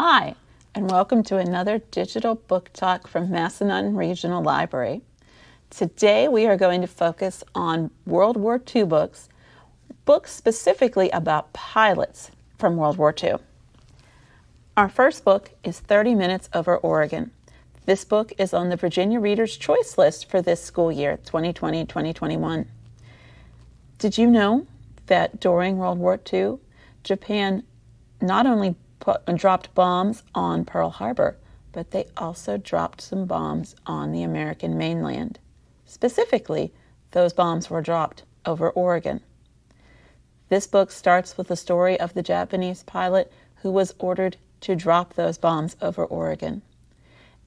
Hi, and welcome to another digital book talk from Massanutten Regional Library. Today we are going to focus on World War II books specifically about pilots from World War II. Our first book is 30 Minutes Over Oregon. This book is on the Virginia Reader's Choice list for this school year, 2020-2021. Did you know that during World War II, Japan not only dropped bombs on Pearl Harbor, but they also dropped some bombs on the American mainland. Specifically, those bombs were dropped over Oregon. This book starts with the story of the Japanese pilot who was ordered to drop those bombs over Oregon,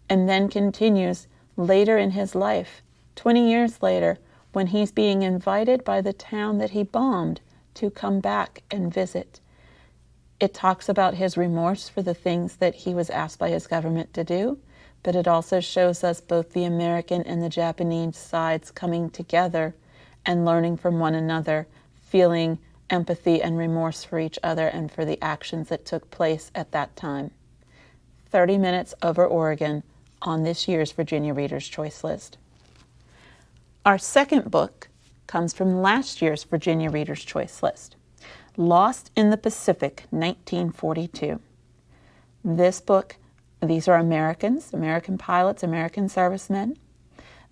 and then continues later in his life, 20 years later, when he's being invited by the town that he bombed to come back and visit. It talks about his remorse for the things that he was asked by his government to do, but it also shows us both the American and the Japanese sides coming together and learning from one another, feeling empathy and remorse for each other and for the actions that took place at that time. 30 Minutes Over Oregon on this year's Virginia Reader's Choice list. Our second book comes from last year's Virginia Reader's Choice list. Lost in the Pacific, 1942. This book, these are Americans, American pilots, American servicemen.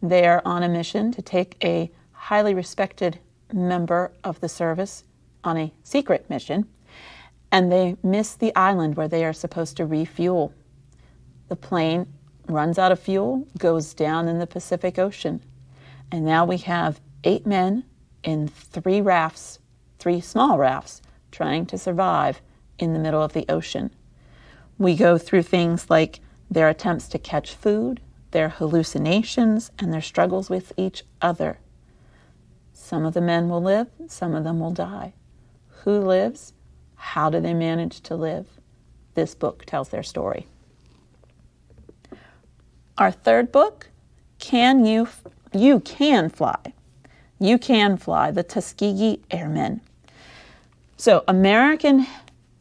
They are on a mission to take a highly respected member of the service on a secret mission, and they miss the island where they are supposed to refuel. The plane runs out of fuel, goes down in the Pacific Ocean, and now we have 8 men in 3 small rafts, trying to survive in the middle of the ocean. We go through things like their attempts to catch food, their hallucinations, and their struggles with each other. Some of the men will live, some of them will die. Who lives? How do they manage to live? This book tells their story. Our third book, You Can Fly. You Can Fly, the Tuskegee Airmen. So American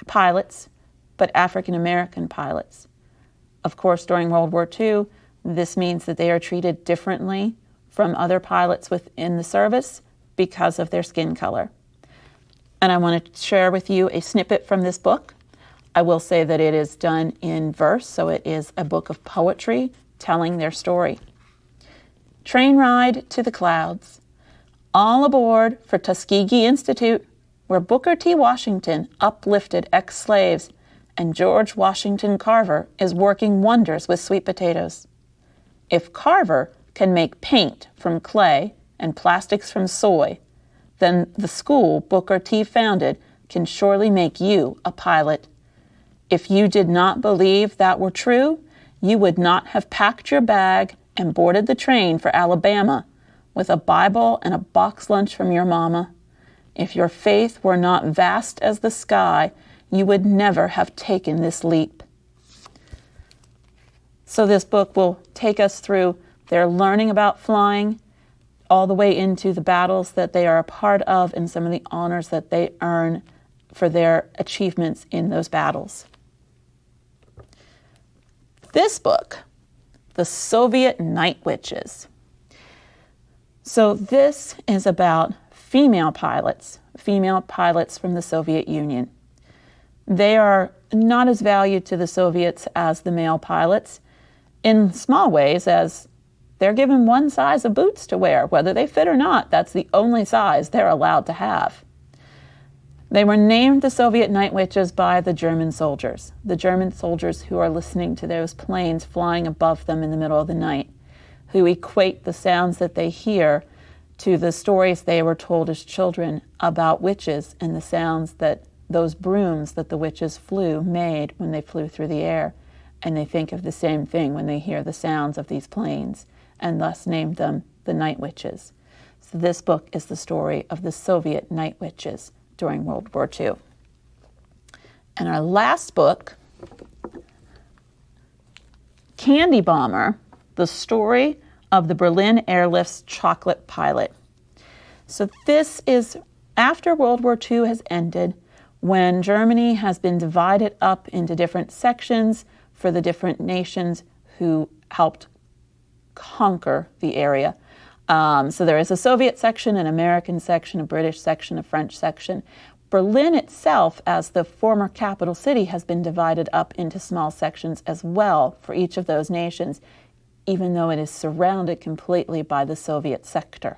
pilots, but African-American pilots. Of course, during World War II, this means that they are treated differently from other pilots within the service because of their skin color. And I want to share with you a snippet from this book. I will say that it is done in verse, so it is a book of poetry telling their story. Train ride to the clouds. All aboard for Tuskegee Institute, where Booker T. Washington uplifted ex-slaves and George Washington Carver is working wonders with sweet potatoes. If Carver can make paint from clay and plastics from soy, then the school Booker T. founded can surely make you a pilot. If you did not believe that were true, you would not have packed your bag and boarded the train for Alabama with a Bible and a box lunch from your mama. If your faith were not vast as the sky, you would never have taken this leap. So this book will take us through their learning about flying, all the way into the battles that they are a part of and some of the honors that they earn for their achievements in those battles. This book, The Soviet Night Witches. So this is about female pilots from the Soviet Union. They are not as valued to the Soviets as the male pilots in small ways, as they're given one size of boots to wear, whether they fit or not. That's the only size they're allowed to have. They were named the Soviet Night Witches by the German soldiers who are listening to those planes flying above them in the middle of the night, who equate the sounds that they hear to the stories they were told as children about witches and the sounds that those brooms that the witches made when they flew through the air. And they think of the same thing when they hear the sounds of these planes, and thus named them the Night Witches. So this book is the story of the Soviet Night Witches during World War II. And our last book, Candy Bomber, the story of the Berlin Airlift's chocolate pilot. So this is after World War II has ended, When Germany has been divided up into different sections for the different nations who helped conquer the area. So there is a Soviet section, an American section, a British section, a French section. Berlin itself, as the former capital city, has been divided up into small sections as well for each of those nations, even though it is surrounded completely by the Soviet sector.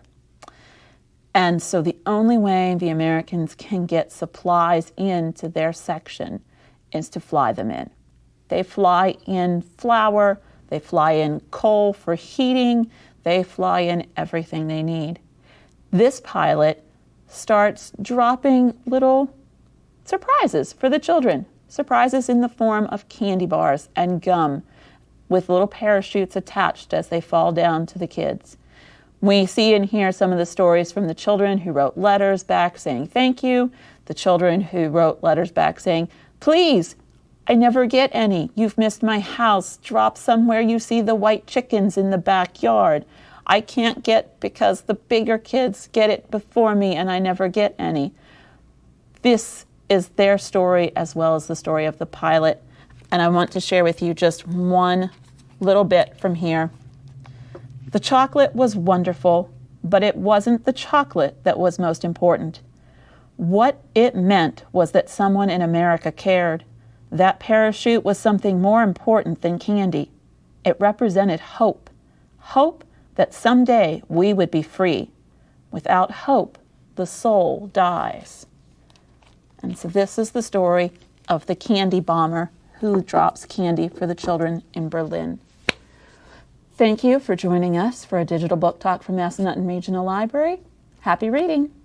And so the only way the Americans can get supplies into their section is to fly them in. They fly in flour, they fly in coal for heating, they fly in everything they need. This pilot starts dropping little surprises for the children, surprises in the form of candy bars and gum with little parachutes attached as they fall down to the kids. We see and hear some of the stories from the children who wrote letters back saying thank you, the children who wrote letters back saying, please, I never get any. You've missed my house. Drop somewhere you see the white chickens in the backyard. I can't get because the bigger kids get it before me and I never get any. This is their story as well as the story of the pilot. And I want to share with you just one little bit from here. The chocolate was wonderful, but it wasn't the chocolate that was most important. What it meant was that someone in America cared. That parachute was something more important than candy. It represented hope. Hope that someday we would be free. Without hope, the soul dies. And so this is the story of the candy bomber who drops candy for the children in Berlin. Thank you for joining us for a digital book talk from Massanutten Regional Library. Happy reading!